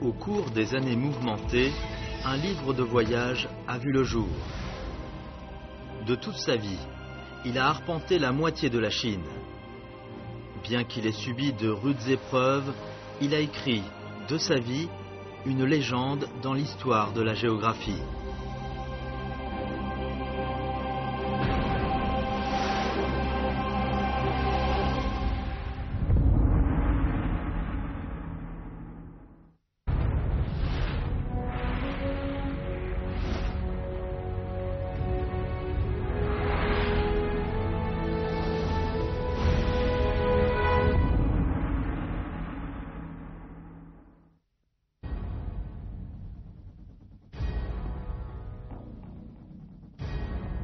Au cours des années mouvementées, un livre de voyage a vu le jour. De toute sa vie, il a arpenté la moitié de la Chine. Bien qu'il ait subi de rudes épreuves, il a écrit, de sa vie, une légende dans l'histoire de la géographie.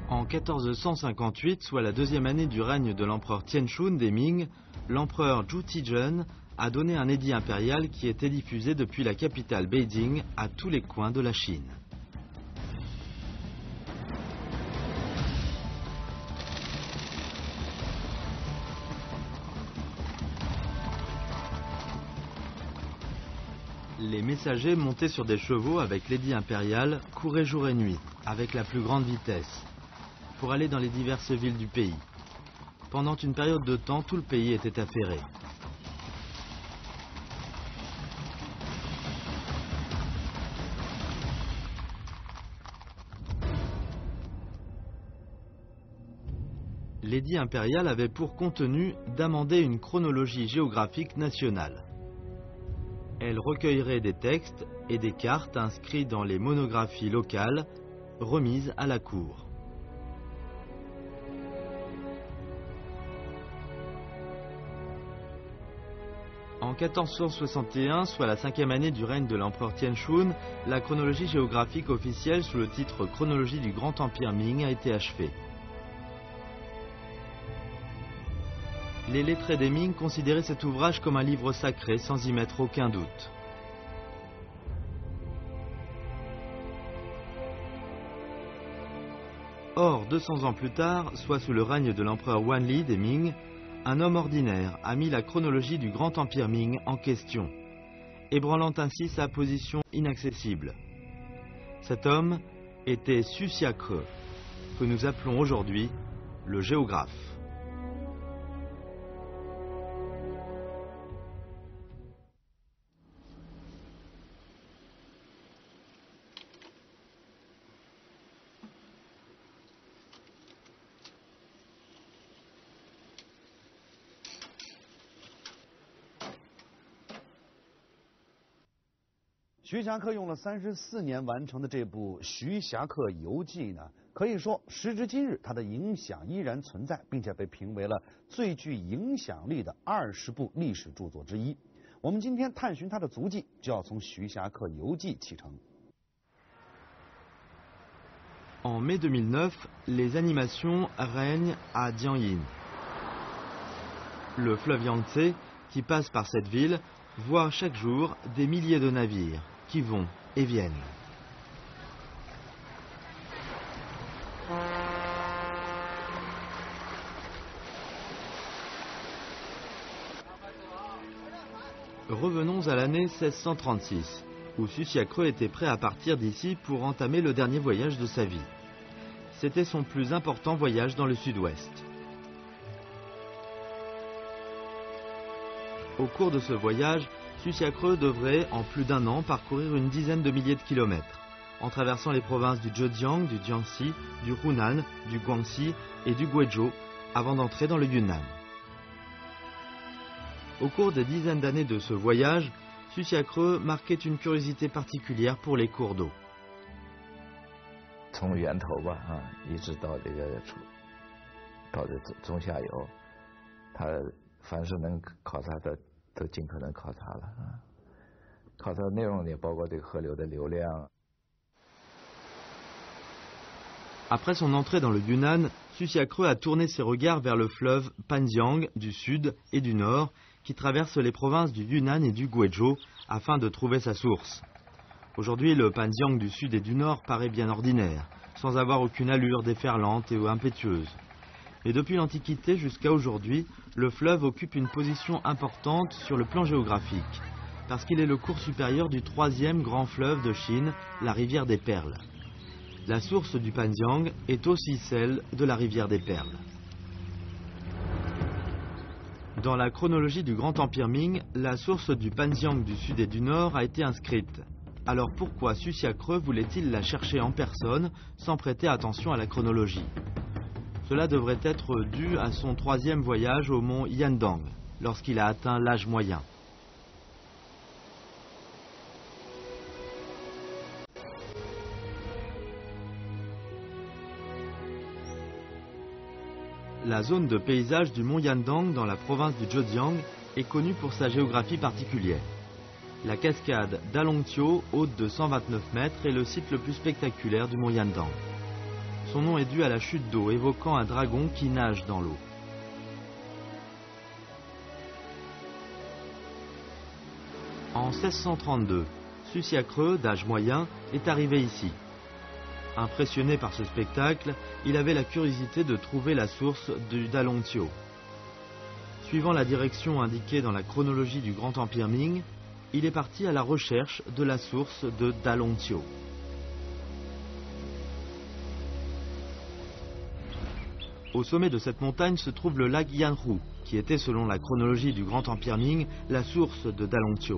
En 1458, soit la deuxième année du règne de l'empereur Tianshun des Ming, l'empereur Zhu Tijun a donné un édit impérial qui était diffusé depuis la capitale Beijing à tous les coins de la Chine. Les messagers montés sur des chevaux avec l'édit impérial couraient jour et nuit, avec la plus grande vitesse, pour aller dans les diverses villes du pays. Pendant une période de temps, tout le pays était affairé. L'édit impérial avait pour contenu d'amender une chronologie géographique nationale. Elle recueillerait des textes et des cartes inscrits dans les monographies locales remises à la cour. En 1461, soit la 5e année du règne de l'empereur Tianshun, la chronologie géographique officielle sous le titre Chronologie du Grand Empire Ming a été achevée. Les lettrés des Ming considéraient cet ouvrage comme un livre sacré sans y mettre aucun doute. Or, 200 ans plus tard, soit sous le règne de l'empereur Wanli des Ming, un homme ordinaire a mis la chronologie du Grand Empire Ming en question, ébranlant ainsi sa position inaccessible. Cet homme était Xu Xiake, que nous appelons aujourd'hui le géographe.徐霞客用了34年完成的这部《徐霞客游记》呢，可以说时至今日，它的影响依然存在，并且被评为了最具影响力的20部历史著作之一。我们今天探寻它的足迹，就要从《徐霞客游记》启程。En mai 2009, les animations règnent à Jiangyin. Le fleuve Yangtze, qui passe par cette ville, voit chaque jour des milliers de navires qui vont et viennent. Revenons à l'année 1636, où Xu Xiake était prêt à partir d'ici pour entamer le dernier voyage de sa vie. C'était son plus important voyage dans le sud-ouest. Au cours de ce voyage, Xu Xiake devrait, en plus d'1 an, parcourir une dizaine de milliers de kilomètres, en traversant les provinces du Zhejiang, du Jiangxi, du Hunan, du Guangxi et du Guizhou, avant d'entrer dans le Yunnan. Au cours des dizaines d'années de ce voyage, Xu Xiake marquait une curiosité particulière pour les cours d'eau. 从源头吧一直到这中下游，他凡是能考察的都尽可能考察了考察内容也包括这个河流的流量。 Après son entrée dans le Yunnan, Xu Xiake a tourné ses regards vers le fleuve Panjiang du sud et du nord, qui traverse les provinces du Yunnan et du Guizhou, afin de trouver sa source. Aujourd'hui, le Panjiang du sud et du nord paraît bien ordinaire, sans avoir aucune allure déferlante et impétueuse. Mais depuis l'Antiquité jusqu'à aujourd'hui, le fleuve occupe une position importante sur le plan géographique. parce qu'il est le cours supérieur du troisième grand fleuve de Chine, la rivière des Perles. La source du Panjiang est aussi celle de la rivière des Perles. Dans la chronologie du Grand Empire Ming, la source du Panjiang du Sud et du Nord a été inscrite. Alors pourquoi Susiakreu voulait-il la chercher en personne sans prêter attention à la chronologie? Cela devrait être dû à son troisième voyage au mont Yandang, lorsqu'il a atteint l'âge moyen. La zone de paysage du mont Yandang dans la province du Zhejiang est connue pour sa géographie particulière. La cascade d'Alongqiu, haute de 129 mètres, est le site le plus spectaculaire du mont Yandang. Son nom est dû à la chute d'eau évoquant un dragon qui nage dans l'eau. En 1632, Susiakreu, d'âge moyen, est arrivé ici. Impressionné par ce spectacle, il avait la curiosité de trouver la source du Dalongqiu. Suivant la direction indiquée dans la chronologie du Grand Empire Ming, il est parti à la recherche de la source de Dalongqiu. Au sommet de cette montagne se trouve le lac Yanhu, qui était, selon la chronologie du Grand Empire Ming, la source de Dalongqiu.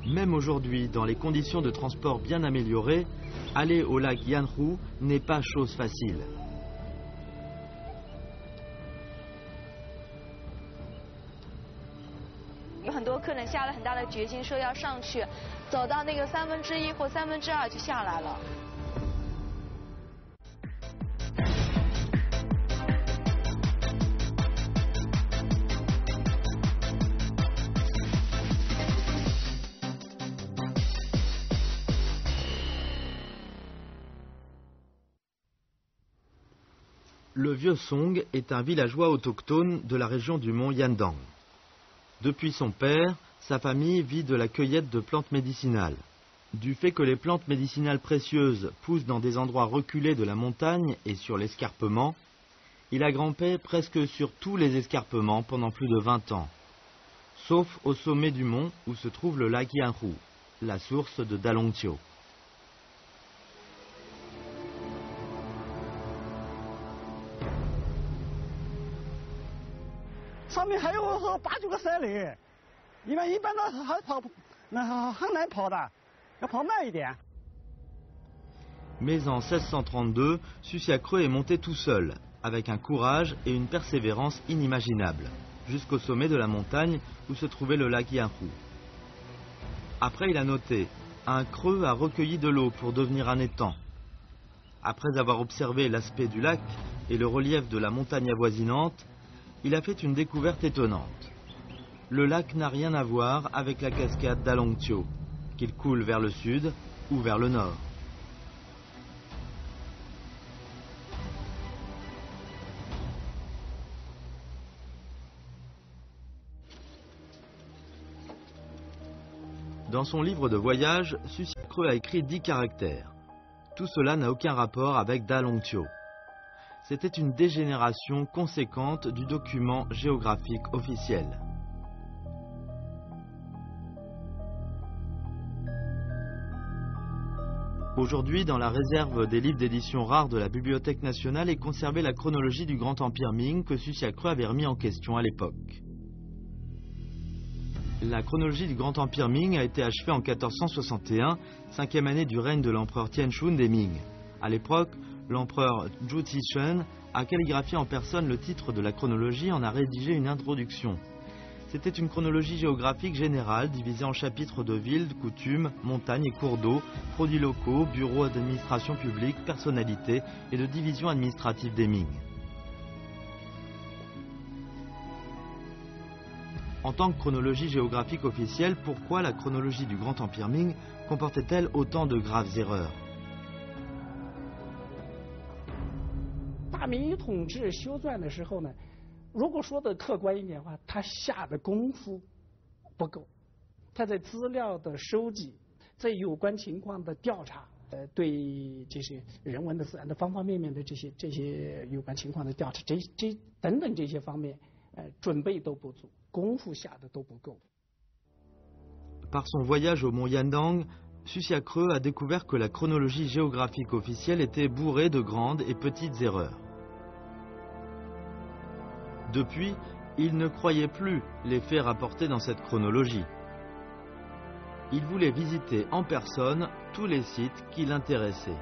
Même aujourd'hui, dans les conditions de transport bien améliorées, aller au lac Yanhu n'est pas chose facile. Il y a很多客人下了很大的决心，说要上去，走到那个1/3或2/3就下来了。Le vieux Song est un villageois autochtone de la région du mont Yandang. Depuis son père, sa famille vit de la cueillette de plantes médicinales. Du fait que les plantes médicinales précieuses poussent dans des endroits reculés de la montagne et sur l'escarpement, il a grimpé presque sur tous les escarpements pendant plus de 20 ans, sauf au sommet du mont où se trouve le lac Yanhu, la source de Dalongqiu. 上面还有8、9个山岭，一般的还跑，那很难跑的，要跑慢一点。 Mais en 1632, Susiakreu est monté tout seul, avec un courage et une persévérance inimaginables, jusqu'au sommet de la montagne où se trouvait le lac Yanhu. Après, il a noté, un creux a recueilli de l'eau pour devenir un étang. Après avoir observé l'aspect du lac et le relief de la montagne avoisinante, il a fait une découverte étonnante. Le lac n'a rien à voir avec la cascade d'Alongqiu, qu'il coule vers le sud ou vers le nord. Dans son livre de voyage, Susiakreu a écrit 10 caractères. Tout cela n'a aucun rapport avec Dalongqiu. C'était une dégénération conséquente du document géographique officiel. Aujourd'hui, dans la réserve des livres d'édition rares de la Bibliothèque nationale est conservée la chronologie du Grand Empire Ming que Susiakreu avait remis en question à l'époque. La chronologie du Grand Empire Ming a été achevée en 1461, 5e année du règne de l'empereur Tianshun des Ming. À l'époque, l'empereur Zhu Tizhen a calligraphié en personne le titre de la chronologie et en a rédigé une introduction. C'était une chronologie géographique générale divisée en chapitres de villes, coutumes, montagnes et cours d'eau, produits locaux, bureaux d'administration publique, personnalités et de divisions administratives des Ming. En tant que chronologie géographique officielle, pourquoi la chronologie du Grand Empire Ming comportait-elle autant de graves erreurs? 大明统治修撰的时候呢，如果说的客观一点的话，他下的功夫不够，他在资料的收集，在有关情况的调查，对这些人文的自然的方方面面的这些有关情况的调查，这等等这些方面，准备都不足。功夫下的都不够。 Par son voyage au mont Yandang, Susiakreux a découvert que la chronologie géographique officielle était bourrée de grandes et petites erreurs. Depuis, il ne croyait plus les faits rapportés dans cette chronologie. Il voulait visiter en personne tous les sites qui l'intéressaient.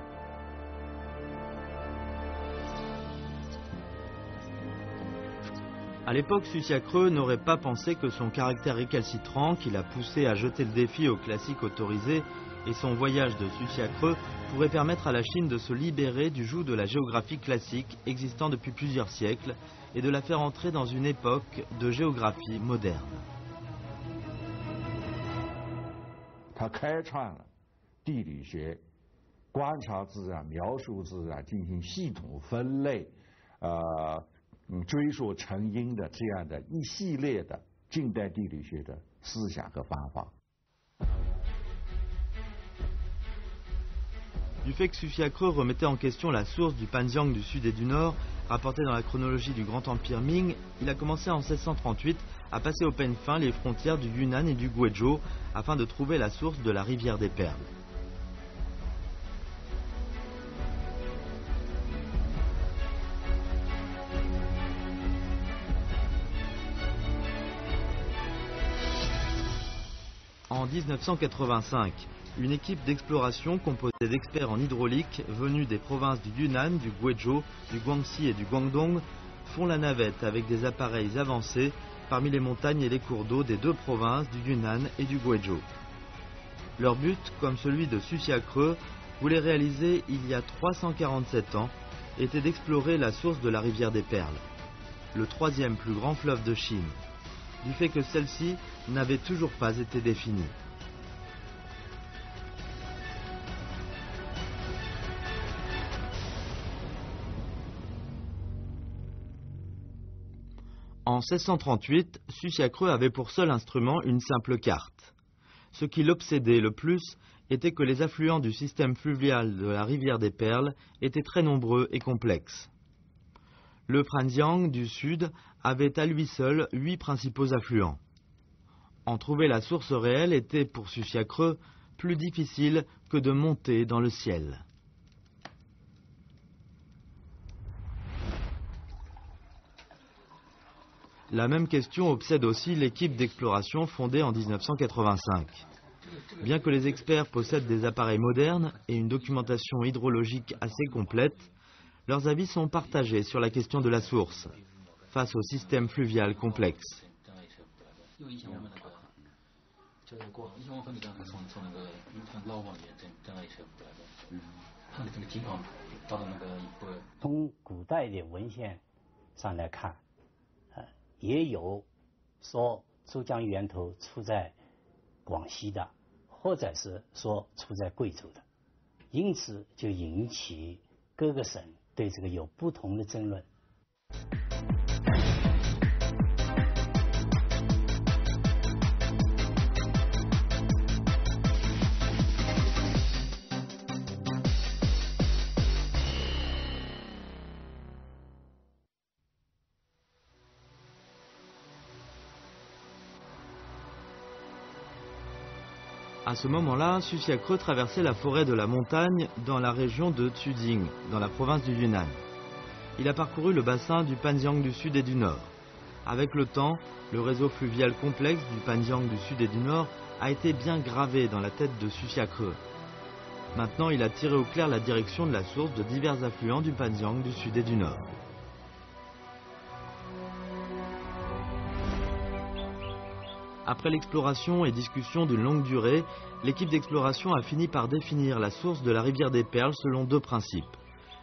À l'époque, Susiakreux n'aurait pas pensé que son caractère récalcitrant, qui l'a poussé à jeter le défi aux classiques autorisés, et son voyage de Susiakreux pourrait permettre à la Chine de se libérer du joug de la géographie classique existant depuis plusieurs siècles et de la faire entrer dans une époque de géographie moderne. 他开创了地理学、观察自然、描述自然、进行系统分类、追溯成因的这样的一系列的近代地理学的思想和方法。 Du fait que Susiakreux remettait en question la source du Panjiang du Sud et du Nord, rapportée dans la chronologie du Grand Empire Ming, il a commencé en 1638 à passer au peigne fin les frontières du Yunnan et du Guizhou afin de trouver la source de la rivière des Perles. En 1985, une équipe d'exploration composée d'experts en hydraulique venus des provinces du Yunnan, du Guizhou, du Guangxi et du Guangdong font la navette avec des appareils avancés parmi les montagnes et les cours d'eau des deux provinces du Yunnan et du Guizhou. Leur but, comme celui de Susiakreux, voulait réaliser il y a 347 ans, était d'explorer la source de la rivière des Perles, le troisième plus grand fleuve de Chine, du fait que celle-ci n'avait toujours pas été définie. En 1638, Susiakreux avait pour seul instrument une simple carte. Ce qui l'obsédait le plus était que les affluents du système fluvial de la rivière des Perles étaient très nombreux et complexes. Le Panjiang du Sud avait à lui seul 8 principaux affluents. En trouver la source réelle était pour Susiakreux plus difficile que de monter dans le ciel. La même question obsède aussi l'équipe d'exploration fondée en 1985. Bien que les experts possèdent des appareils modernes et une documentation hydrologique assez complète, leurs avis sont partagés sur la question de la source, face au système fluvial complexe. « 也有说珠江源头出在广西的，或者是说出在贵州的，因此就引起各个省对这个有不同的争论。 À ce moment-là, Susiakreux traversait la forêt de la montagne dans la région de Tuding, dans la province du Yunnan. Il a parcouru le bassin du Panjiang du Sud et du Nord. Avec le temps, le réseau fluvial complexe du Panjiang du Sud et du Nord a été bien gravé dans la tête de Susiakreux. Maintenant, il a tiré au clair la direction de la source de divers affluents du Panjiang du Sud et du Nord. Après l'exploration et discussion d'une longue durée, l'équipe d'exploration a fini par définir la source de la rivière des Perles selon 2 principes.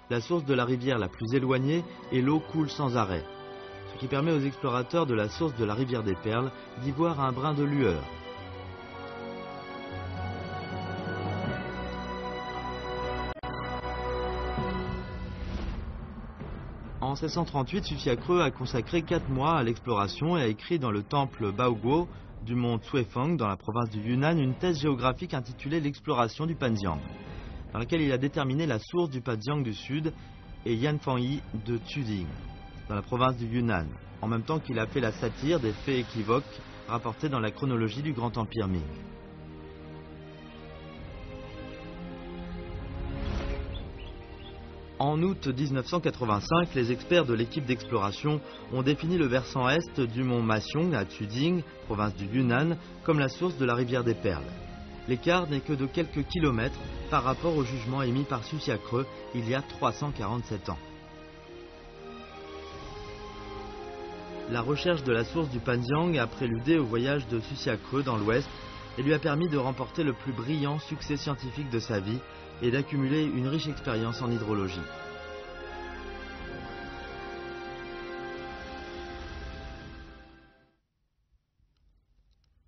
La source de la rivière la plus éloignée et l'eau coule sans arrêt, ce qui permet aux explorateurs de la source de la rivière des Perles d'y voir un brin de lueur. En 1638, Susiakreux a consacré 4 mois à l'exploration et a écrit dans le temple Baoguo du mont Cuifeng dans la province du Yunnan une thèse géographique intitulée L'exploration du Panjiang, dans laquelle il a déterminé la source du Panjiang du Sud et Yanfangyi de Tuding, dans dans la province du Yunnan, en même temps qu'il a fait la satire des faits équivoques rapportés dans la chronologie du Grand Empire Ming. En août 1985, les experts de l'équipe d'exploration ont défini le versant est du mont Masyong à Tuding, province du Yunnan, comme la source de la rivière des Perles. L'écart n'est que de quelques kilomètres par rapport au jugement émis par Susiakreu il y a 347 ans. La recherche de la source du Panjiang a préludé au voyage de Susiakreu dans l'ouest et lui a permis de remporter le plus brillant succès scientifique de sa vie et d'accumuler une riche expérience en hydrologie.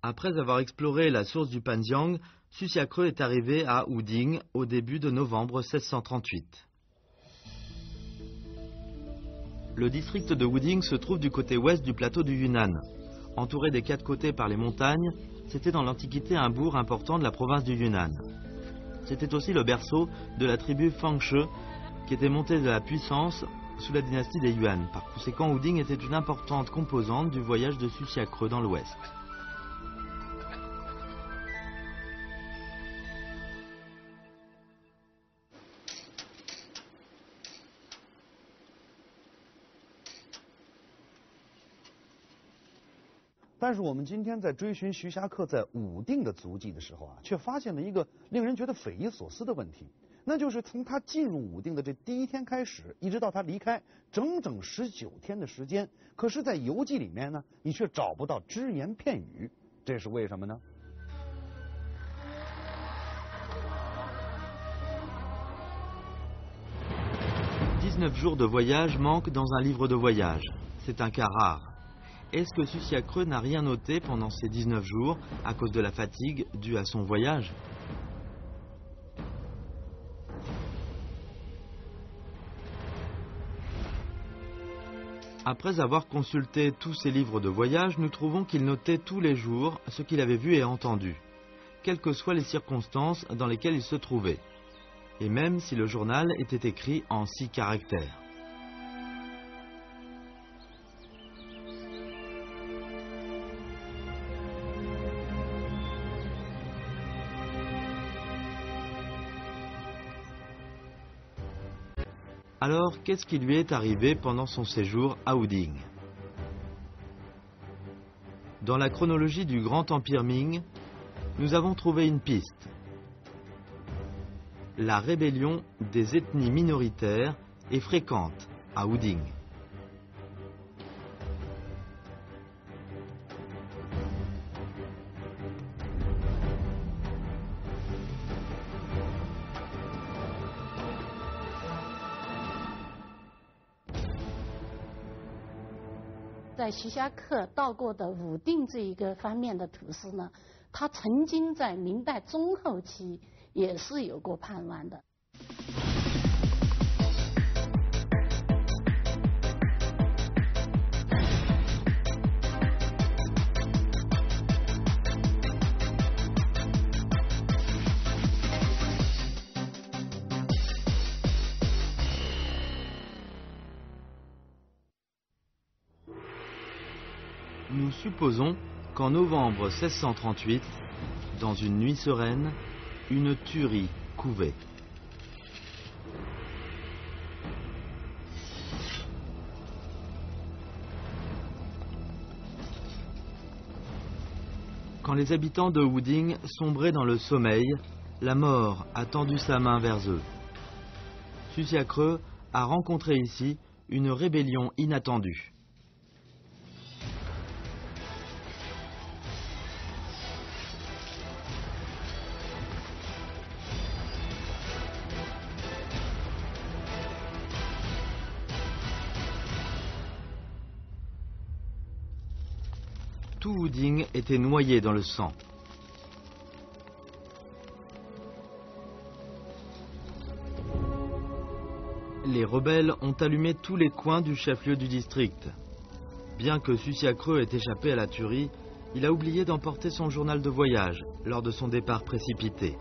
Après avoir exploré la source du Panjiang, Susiakreu est arrivé à Wuding au début de novembre 1638. Le district de Wuding se trouve du côté ouest du plateau du Yunnan. Entouré des quatre côtés par les montagnes, c'était dans l'Antiquité un bourg important de la province du Yunnan. C'était aussi le berceau de la tribu Fangshe, qui était montée de la puissance sous la dynastie des Yuan. Par conséquent, Wuding était une importante composante du voyage de Susiakreu dans l'ouest. 但是我们今天在追寻徐霞客在武定的足迹的时候啊，却发现了一个令人觉得匪夷所思的问题，那就是从他进入武定的这第一天开始，一直到他离开，整整19天的时间，可是，在游记里面呢，你却找不到只言片语，这是为什么呢？ 19 jours de voyage manquent dans un livre de voyage. C'est un cas rare. Est-ce que Susiakreu n'a rien noté pendant ces 19 jours à cause de la fatigue due à son voyage? Après avoir consulté tous ses livres de voyage, nous trouvons qu'il notait tous les jours ce qu'il avait vu et entendu, quelles que soient les circonstances dans lesquelles il se trouvait, et même si le journal était écrit en 6 caractères. Alors, qu'est-ce qui lui est arrivé pendant son séjour à Wuding? Dans la chronologie du Grand Empire Ming, nous avons trouvé une piste. La rébellion des ethnies minoritaires est fréquente à Wuding. « 在徐霞客到过的武定这一个方面的土司呢，他曾经在明代中后期也是有过叛乱的。 Nous supposons qu'en novembre 1638, dans une nuit sereine, une tuerie couvait. Quand les habitants de Wuding sombraient dans le sommeil, la mort a tendu sa main vers eux. Susiakreu a rencontré ici une rébellion inattendue. Tout Wuding était noyé dans le sang. Les rebelles ont allumé tous les coins du chef-lieu du district. Bien que Susiakreu ait échappé à la tuerie, il a oublié d'emporter son journal de voyage lors de son départ précipité.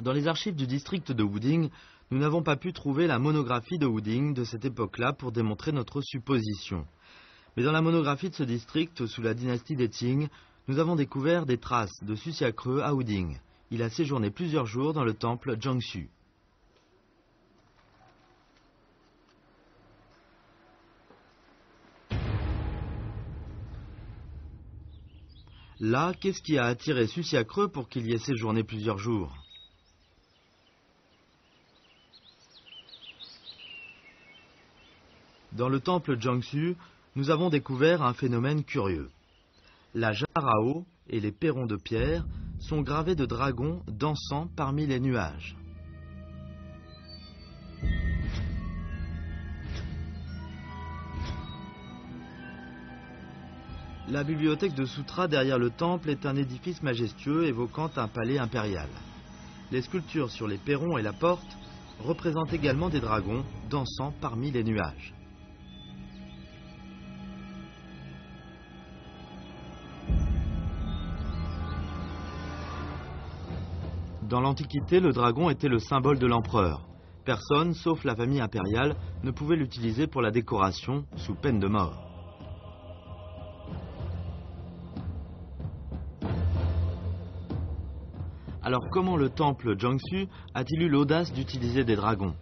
Dans les archives du district de Wuding, nous n'avons pas pu trouver la monographie de Wuding de cette époque-là pour démontrer notre supposition. Mais dans la monographie de ce district, sous la dynastie des Qing, nous avons découvert des traces de Susiakreu à Wuding. Il a séjourné plusieurs jours dans le temple Jiangxu. Là, qu'est-ce qui a attiré Susiakreu pour qu'il y ait séjourné plusieurs jours? Dans le temple Jiangxu, nous avons découvert un phénomène curieux. La jarre à eau et les perrons de pierre sont gravés de dragons dansant parmi les nuages. La bibliothèque de Sutra derrière le temple est un édifice majestueux évoquant un palais impérial. Les sculptures sur les perrons et la porte représentent également des dragons dansant parmi les nuages. Dans l'Antiquité, le dragon était le symbole de l'empereur. Personne, sauf la famille impériale, ne pouvait l'utiliser pour la décoration, sous peine de mort. Alors comment le temple Jiangxu a-t-il eu l'audace d'utiliser des dragons?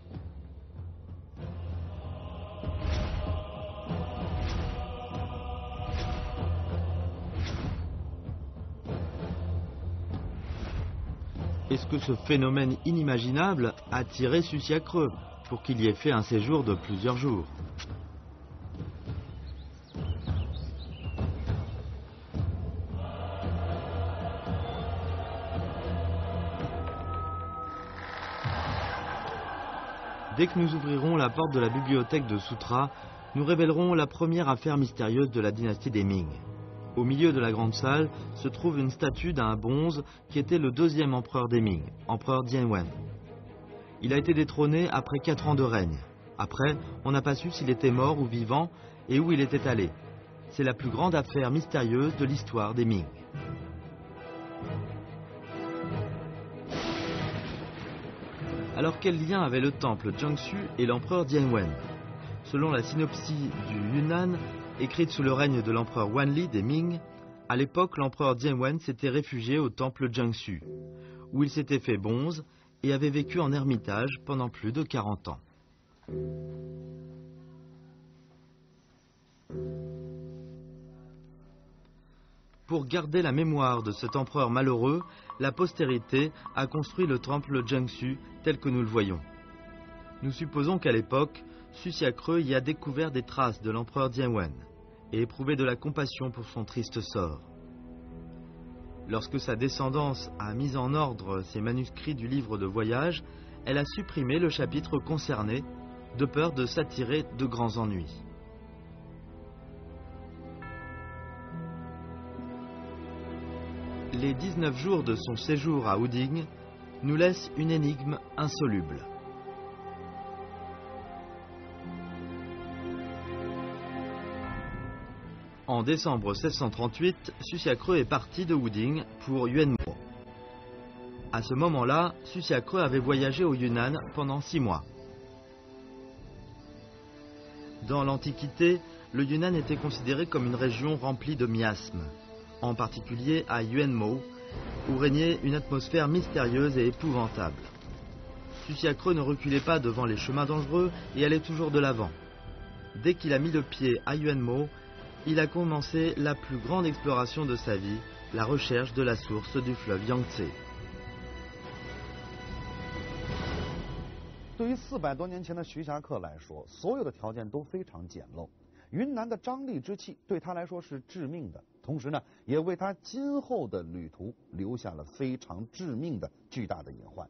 Est-ce que ce phénomène inimaginable a attiré Susiakreu pour qu'il y ait fait un séjour de plusieurs jours? Dès que nous ouvrirons la porte de la bibliothèque de Sutra, nous révélerons la première affaire mystérieuse de la dynastie des Ming. Au milieu de la grande salle se trouve une statue d'un bonze qui était le deuxième empereur des Ming, empereur Dianwen. Il a été détrôné après 4 ans de règne. Après, on n'a pas su s'il était mort ou vivant et où il était allé. C'est la plus grande affaire mystérieuse de l'histoire des Ming. Alors quel lien avait le temple Jiangxu et l'empereur Dianwen? Selon la synopsie du Yunnan, écrite sous le règne de l'empereur Wanli des Ming, à l'époque l'empereur Dianwen s'était réfugié au temple Jiangxu, où il s'était fait bonze et avait vécu en ermitage pendant plus de 40 ans. Pour garder la mémoire de cet empereur malheureux, la postérité a construit le temple Jiangxu tel que nous le voyons. Nous supposons qu'à l'époque, Susiakreu y a découvert des traces de l'empereur Dianwen et éprouvé de la compassion pour son triste sort. Lorsque sa descendance a mis en ordre ses manuscrits du livre de voyage, elle a supprimé le chapitre concerné, de peur de s'attirer de grands ennuis. Les 19 jours de son séjour à Wuding nous laissent une énigme insoluble. En décembre 1638, Susiakreu est parti de Wuding pour Yuanmo. À ce moment-là, Susiakreu avait voyagé au Yunnan pendant 6 mois. Dans l'Antiquité, le Yunnan était considéré comme une région remplie de miasmes, en particulier à Yuanmo, où régnait une atmosphère mystérieuse et épouvantable. Susiakreu ne reculait pas devant les chemins dangereux et allait toujours de l'avant. Dès qu'il a mis le pied à Yuanmo, il a commencé la plus grande exploration de sa vie, la recherche de la source du fleuve Yangtze. 对于400多年前的徐霞客来说，所有的条件都非常简陋。云南的瘴疠之气对他来说是致命的，同时呢，也为他今后的旅途留下了非常致命的巨大的隐患。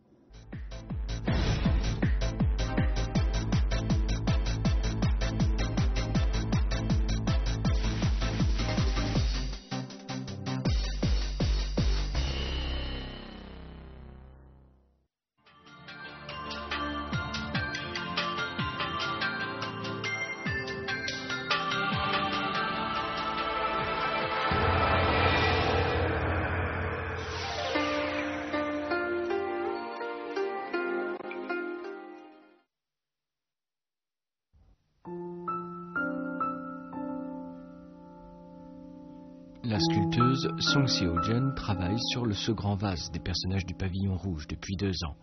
La sculpteuse Song Seo-jeon travaille sur le second vase des personnages du pavillon rouge depuis 2 ans.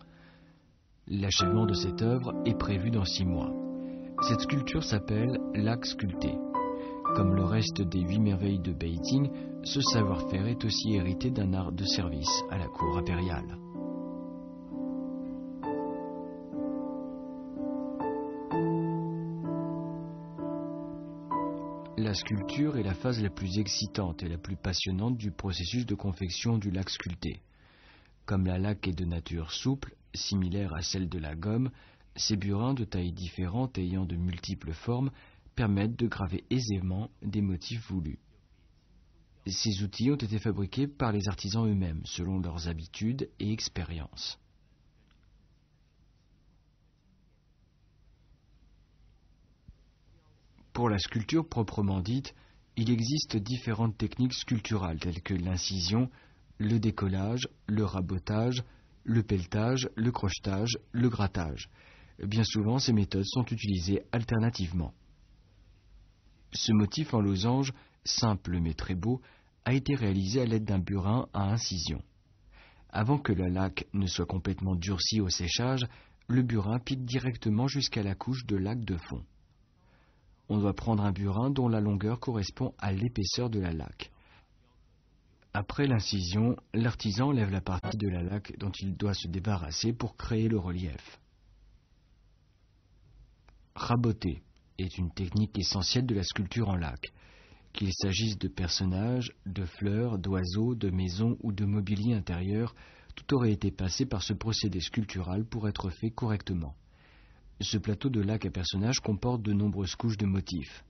L'achèvement de cette œuvre est prévu dans 6 mois. Cette sculpture s'appelle lac sculpté. Comme le reste des 8 merveilles de Beijing, ce savoir-faire est aussi hérité d'un art de service à la cour impériale. La sculpture est la phase la plus excitante et la plus passionnante du processus de confection du lac sculpté. Comme la laque est de nature souple, similaire à celle de la gomme, ces burins de tailles différentes ayant de multiples formes permettent de graver aisément des motifs voulus. Ces outils ont été fabriqués par les artisans eux-mêmes, selon leurs habitudes et expériences. Pour la sculpture proprement dite, il existe différentes techniques sculpturales telles que l'incision, le décollage, le rabotage, le pelletage, le crochetage, le grattage. Bien souvent, ces méthodes sont utilisées alternativement. Ce motif en losange, simple mais très beau, a été réalisé à l'aide d'un burin à incision. Avant que la laque ne soit complètement durcie au séchage, le burin pique directement jusqu'à la couche de laque de fond. On doit prendre un burin dont la longueur correspond à l'épaisseur de la laque. Après l'incision, l'artisan lève la partie de la laque dont il doit se débarrasser pour créer le relief. Raboter est une technique essentielle de la sculpture en laque. Qu'il s'agisse de personnages, de fleurs, d'oiseaux, de maisons ou de mobilier intérieur, tout aurait été passé par ce procédé sculptural pour être fait correctement. Ce plateau de laque à personnages comporte de nombreuses couches de motifs.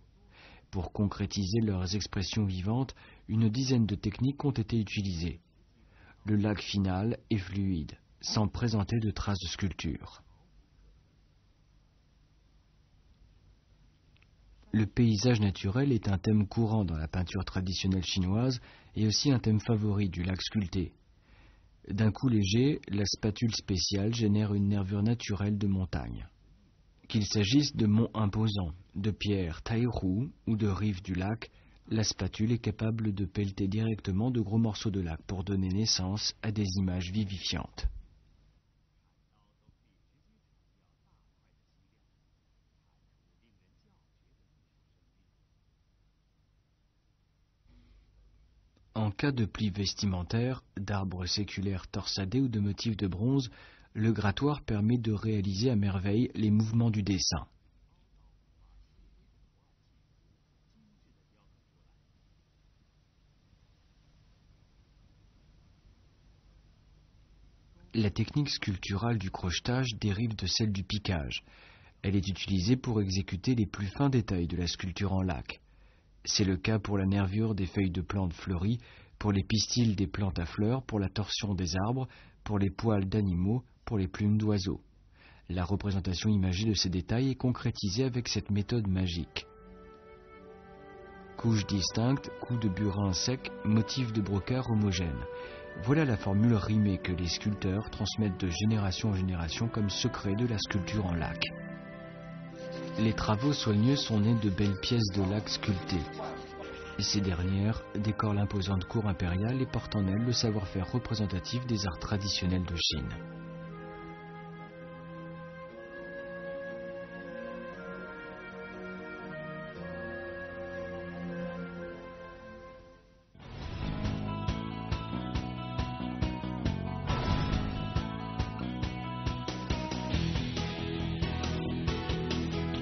Pour concrétiser leurs expressions vivantes, une dizaine de techniques ont été utilisées. Le laque final est fluide, sans présenter de traces de sculpture. Le paysage naturel est un thème courant dans la peinture traditionnelle chinoise et aussi un thème favori du lac sculpté. D'un coup léger, la spatule spéciale génère une nervure naturelle de montagne. Qu'il s'agisse de monts imposants, de pierres taille-roux ou de rives du lac, la spatule est capable de pelleter directement de gros morceaux de lac pour donner naissance à des images vivifiantes. En cas de plis vestimentaires, d'arbres séculaires torsadés ou de motifs de bronze, le grattoir permet de réaliser à merveille les mouvements du dessin. La technique sculpturale du crochetage dérive de celle du piquage. Elle est utilisée pour exécuter les plus fins détails de la sculpture en laque. C'est le cas pour la nervure des feuilles de plantes fleuries, pour les pistils des plantes à fleurs, pour la torsion des arbres, pour les poils d'animaux, pour les plumes d'oiseaux. La représentation imagée de ces détails est concrétisée avec cette méthode magique. Couches distinctes, coups de burin sec, motifs de brocart homogènes. Voilà la formule rimée que les sculpteurs transmettent de génération en génération comme secret de la sculpture en laque. Les travaux soigneux sont nés de belles pièces de laque sculptées. Ces dernières décorent l'imposante cour impériale et portent en elles le savoir-faire représentatif des arts traditionnels de Chine.